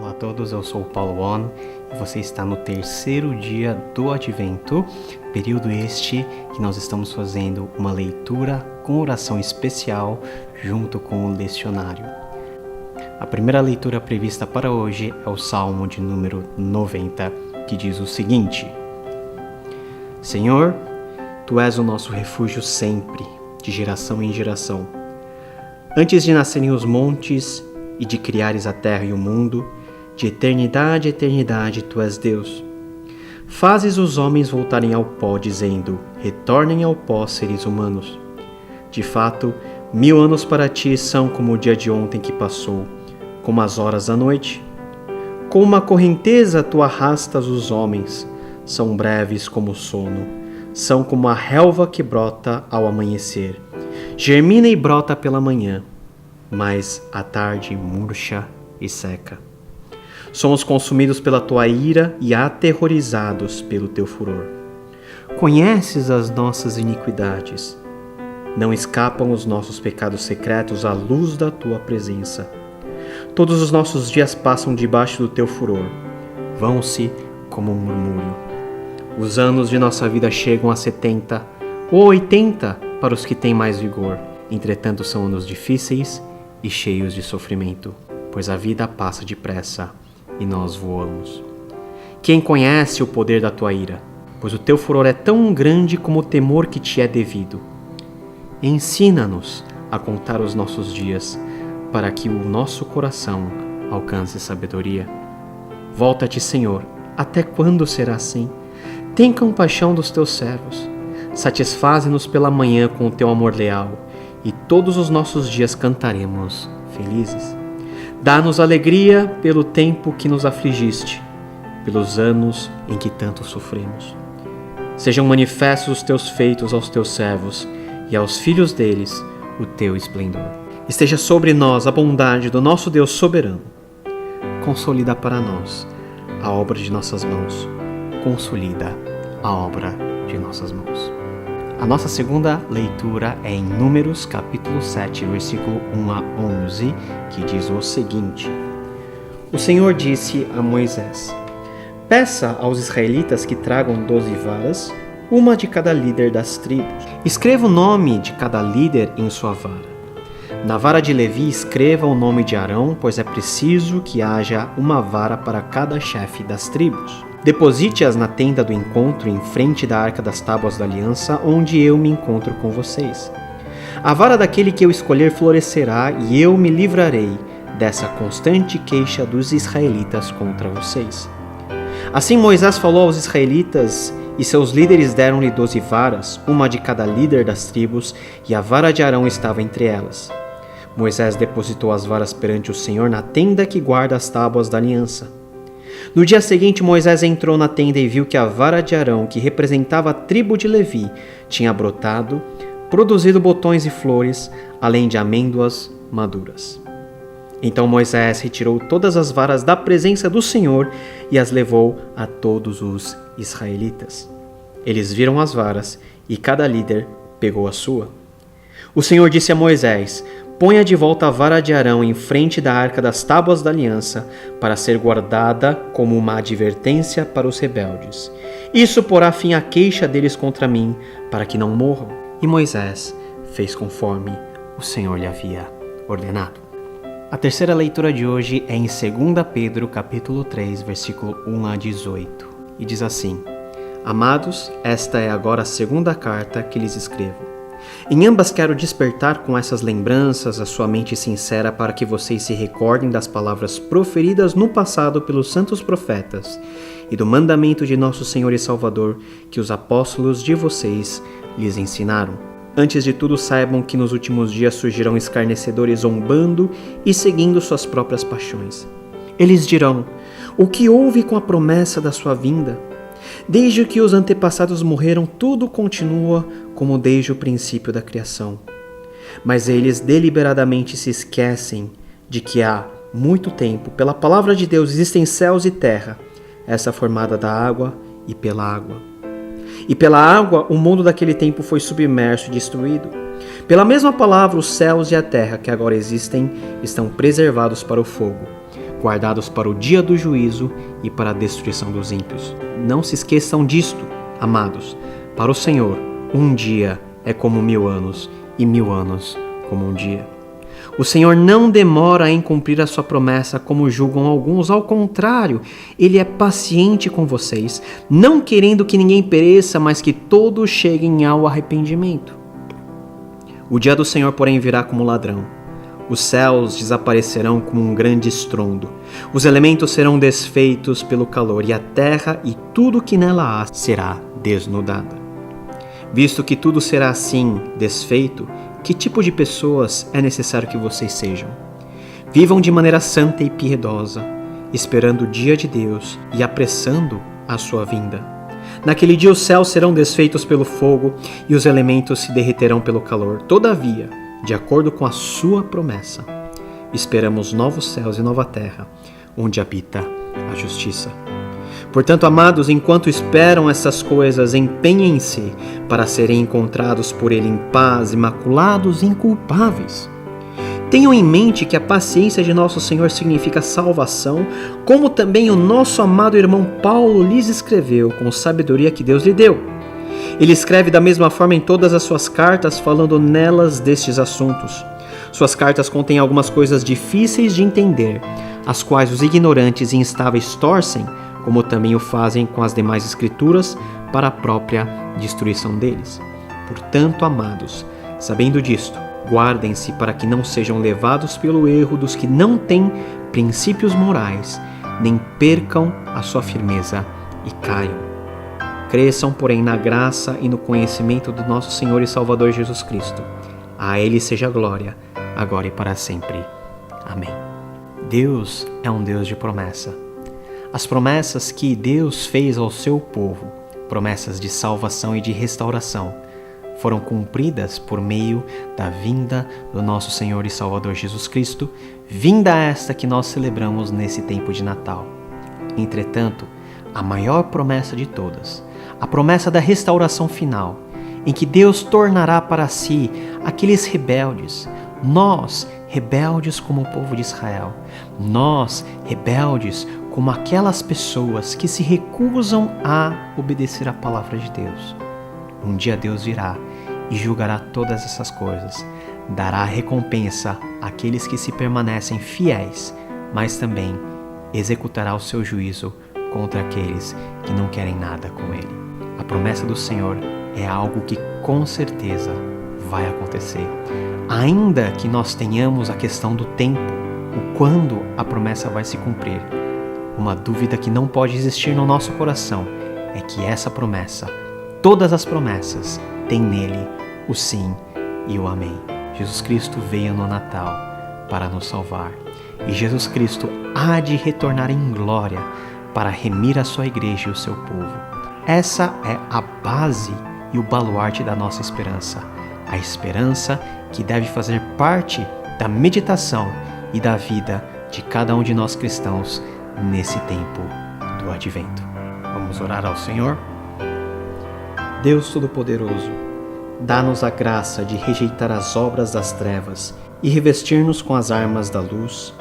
Olá a todos, eu sou o Paulo On e você está no terceiro dia do Advento, período este que nós estamos fazendo uma leitura com oração especial junto com o lecionário. A primeira leitura prevista para hoje é o Salmo de número 90, que diz o seguinte: Senhor, Tu és o nosso refúgio sempre, de geração em geração. Antes de nascerem os montes e de criares a terra e o mundo, de eternidade a eternidade Tu és Deus. Fazes os homens voltarem ao pó, dizendo: retornem ao pó, seres humanos. De fato, 1000 anos para Ti são como o dia de ontem que passou, como as horas da noite. Com uma correnteza Tu arrastas os homens, são breves como o sono, são como a relva que brota ao amanhecer. Germina e brota pela manhã, mas à tarde murcha e seca. Somos consumidos pela Tua ira e aterrorizados pelo Teu furor. Conheces as nossas iniquidades. Não escapam os nossos pecados secretos à luz da Tua presença. Todos os nossos dias passam debaixo do Teu furor. Vão-se como um murmúrio. Os anos de nossa vida chegam a 70 ou 80 para os que têm mais vigor. Entretanto, são anos difíceis e cheios de sofrimento, pois a vida passa depressa e nós voamos. Quem conhece o poder da Tua ira? Pois o Teu furor é tão grande como o temor que Te é devido. Ensina-nos a contar os nossos dias, para que o nosso coração alcance sabedoria. Volta-te, Senhor, até quando será assim? Tem compaixão dos Teus servos. Satisfaze-nos pela manhã com o Teu amor leal, e todos os nossos dias cantaremos felizes. Dá-nos alegria pelo tempo que nos afligiste, pelos anos em que tanto sofremos. Sejam manifestos os Teus feitos aos Teus servos, e aos filhos deles o Teu esplendor. Esteja sobre nós a bondade do nosso Deus soberano. Consolida para nós a obra de nossas mãos. Consolida a obra de nossas mãos. A nossa segunda leitura é em Números, capítulo 7, versículo 1 a 11, que diz o seguinte: O Senhor disse a Moisés: Peça aos israelitas que tragam 12 varas, uma de cada líder das tribos. Escreva o nome de cada líder em sua vara. Na vara de Levi escreva o nome de Arão, pois é preciso que haja uma vara para cada chefe das tribos. Deposite-as na tenda do encontro, em frente da arca das tábuas da aliança, onde eu me encontro com vocês. A vara daquele que eu escolher florescerá, e eu me livrarei dessa constante queixa dos israelitas contra vocês. Assim Moisés falou aos israelitas, e seus líderes deram-lhe 12 varas, uma de cada líder das tribos, e a vara de Arão estava entre elas. Moisés depositou as varas perante o Senhor na tenda que guarda as tábuas da aliança. No dia seguinte, Moisés entrou na tenda e viu que a vara de Arão, que representava a tribo de Levi, tinha brotado, produzido botões e flores, além de amêndoas maduras. Então Moisés retirou todas as varas da presença do Senhor e as levou a todos os israelitas. Eles viram as varas e cada líder pegou a sua. O Senhor disse a Moisés: Ponha de volta a vara de Arão em frente da arca das tábuas da aliança, para ser guardada como uma advertência para os rebeldes. Isso porá fim à queixa deles contra mim, para que não morram. E Moisés fez conforme o Senhor lhe havia ordenado. A terceira leitura de hoje é em 2 Pedro, capítulo 3, versículo 1 a 18. E diz assim: Amados, esta é agora a segunda carta que lhes escrevo. Em ambas quero despertar com essas lembranças a sua mente sincera, para que vocês se recordem das palavras proferidas no passado pelos santos profetas e do mandamento de nosso Senhor e Salvador que os apóstolos de vocês lhes ensinaram. Antes de tudo, saibam que nos últimos dias surgirão escarnecedores zombando e seguindo suas próprias paixões. Eles dirão: o que houve com a promessa da sua vinda? Desde que os antepassados morreram, tudo continua como desde o princípio da criação. Mas eles deliberadamente se esquecem de que há muito tempo, pela palavra de Deus, existem céus e terra, essa formada da água e pela água. E pela água o mundo daquele tempo foi submerso e destruído. Pela mesma palavra, os céus e a terra que agora existem estão preservados para o fogo, guardados para o dia do juízo e para a destruição dos ímpios. Não se esqueçam disto, amados. Para o Senhor, um dia é como 1000 anos, e 1000 anos como um dia. O Senhor não demora em cumprir a sua promessa, como julgam alguns. Ao contrário, Ele é paciente com vocês, não querendo que ninguém pereça, mas que todos cheguem ao arrependimento. O dia do Senhor, porém, virá como ladrão. Os céus desaparecerão como um grande estrondo. Os elementos serão desfeitos pelo calor, e a terra e tudo que nela há será desnudada. Visto que tudo será assim desfeito, que tipo de pessoas é necessário que vocês sejam? Vivam de maneira santa e piedosa, esperando o dia de Deus e apressando a sua vinda. Naquele dia os céus serão desfeitos pelo fogo e os elementos se derreterão pelo calor. Todavia, de acordo com a sua promessa, esperamos novos céus e nova terra, onde habita a justiça. Portanto, amados, enquanto esperam essas coisas, empenhem-se para serem encontrados por Ele em paz, imaculados e inculpáveis. Tenham em mente que a paciência de nosso Senhor significa salvação, como também o nosso amado irmão Paulo lhes escreveu com sabedoria que Deus lhe deu. Ele escreve da mesma forma em todas as suas cartas, falando nelas destes assuntos. Suas cartas contêm algumas coisas difíceis de entender, as quais os ignorantes e instáveis torcem, como também o fazem com as demais escrituras, para a própria destruição deles. Portanto, amados, sabendo disto, guardem-se para que não sejam levados pelo erro dos que não têm princípios morais, nem percam a sua firmeza e caiam. Cresçam, porém, na graça e no conhecimento do nosso Senhor e Salvador Jesus Cristo. A Ele seja a glória, agora e para sempre. Amém. Deus é um Deus de promessa. As promessas que Deus fez ao seu povo, promessas de salvação e de restauração, foram cumpridas por meio da vinda do nosso Senhor e Salvador Jesus Cristo, vinda esta que nós celebramos nesse tempo de Natal. Entretanto, a maior promessa de todas, a promessa da restauração final, em que Deus tornará para si aqueles rebeldes, nós, rebeldes como o povo de Israel, nós, rebeldes como aquelas pessoas que se recusam a obedecer à palavra de Deus. Um dia Deus virá e julgará todas essas coisas, dará recompensa àqueles que se permanecem fiéis, mas também executará o seu juízo contra aqueles que não querem nada com Ele. A promessa do Senhor é algo que com certeza vai acontecer. Ainda que nós tenhamos a questão do tempo, o quando a promessa vai se cumprir, uma dúvida que não pode existir no nosso coração é que essa promessa, todas as promessas, têm nele o sim e o amém. Jesus Cristo veio no Natal para nos salvar e Jesus Cristo há de retornar em glória para remir a sua igreja e o seu povo. Essa é a base e o baluarte da nossa esperança, a esperança que deve fazer parte da meditação e da vida de cada um de nós cristãos nesse tempo do Advento. Vamos orar ao Senhor? Deus Todo-Poderoso, dá-nos a graça de rejeitar as obras das trevas e revestir-nos com as armas da luz,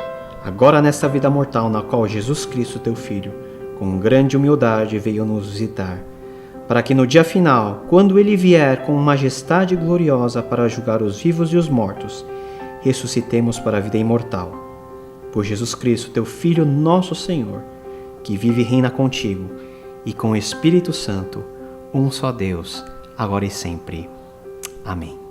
agora nesta vida mortal na qual Jesus Cristo, teu Filho, com grande humildade veio nos visitar, para que no dia final, quando Ele vier com majestade gloriosa para julgar os vivos e os mortos, ressuscitemos para a vida imortal. Por Jesus Cristo, teu Filho, nosso Senhor, que vive e reina contigo, e com o Espírito Santo, um só Deus, agora e sempre. Amém.